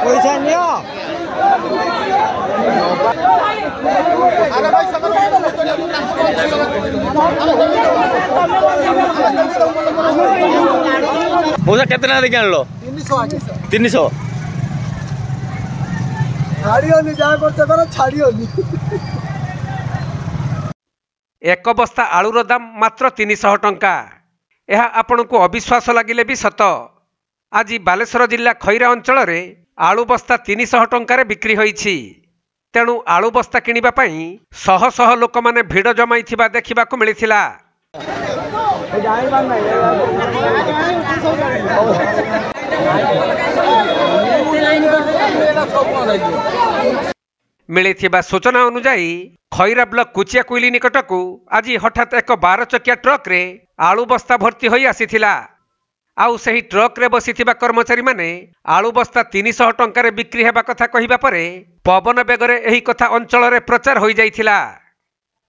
पैसा नियो मौसा केतना देखि आनलो 300 छाड़ियोनी जा करते कर छाड़ियोनी एक बस्ता आलूर दाम मात्र 300 टंका। यह आपण को अविश्वास लगिले भी सत। आज बालेश्वर जिला खैरा अंचल रे आलू बस्ता 300 टंकार बिक्री होईछि। तेणु आलू बस्ता किनिबा पई शह शह लोक माने भिड़ जमाइथिबा देखिबाकू मिलिथिला। मिलिथिबा सूचना अनुसार खैरा ब्लॉक कुचिया कोइली निकटकू आज हठात एक 12 चकिया ट्रक रे आलू बस्ता भर्ती होई आसीथिला। आउ सही ट्रक रे बसिथिबा कर्मचारी माने आलू बस्ता 300 टंकार बिक्री हेबा कथा कहिबा परे पवन बेगरे एही कथा अंचल रे प्रचार होई जाइथिला।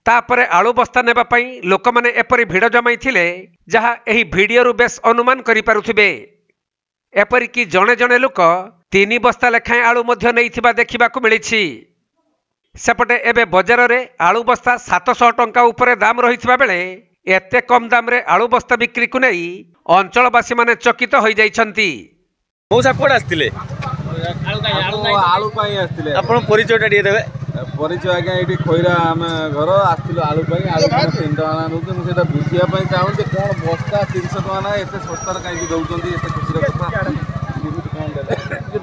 तापरे आलू बस्ता नेबा पई लोक माने एपरि भिड़ जमाइथिले जहा एही वीडियो रु बेस अनुमान करि पारुथिबे। एपरि कि जणे जणे लोक 3 बस्ता लेखाएं आलू मध्य नेइथिबा देखिबाकू मिलिछि। सेपटे एबे बाजार रे आलू बस्ता 700 टंका उपरे दाम रहिथिबा बेले एते कम दाम रे आलू बस्ता बिक्री को नहीं अंचलवासी माने चकित हो जाइछंती। मौसा कोड आस्तिले आलू पाई आस्तिले आपण परिचय टा दिए देबे। परिचय आज्ञा एठी खैरा हम घर आस्तिलो आलू पाई आलू 3 टका नु मु सेटा बुझिया पई चाहू जे कोन बस्ता 300 टका ना एते सस्ता रे काई दउचंती एते खुशी रे कथा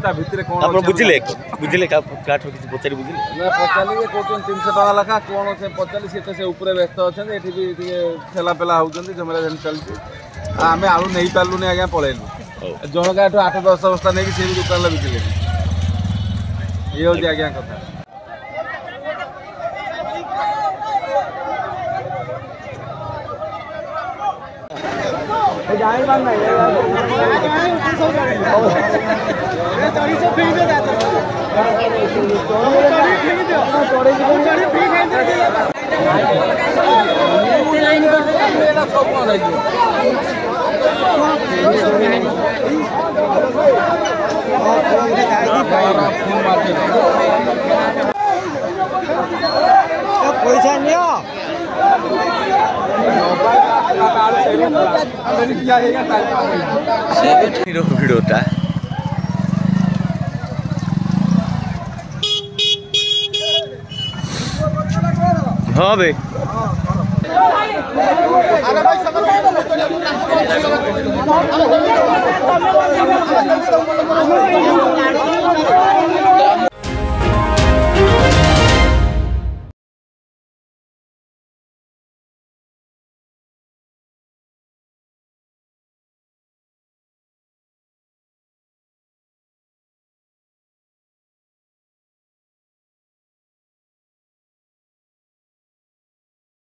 ता भितरे कोन आपण बुझिले काठ किछि पचारी बुझिले ना पचाली के कोन 300 टका लखा कोन से पचाली से से ऊपर व्यस्त अछन एठी भी ठेला पेला होउचंती जमरा जन चलची आमे आलू नहीं पालु ने आज्ञा पळेलु जण काठो 8-10 बस्ता नै कि से भी दुकान ला बिकिले ये हो आज्ञा कथा। पैसा नियो भिड़टा हाँ भाई अरे भाई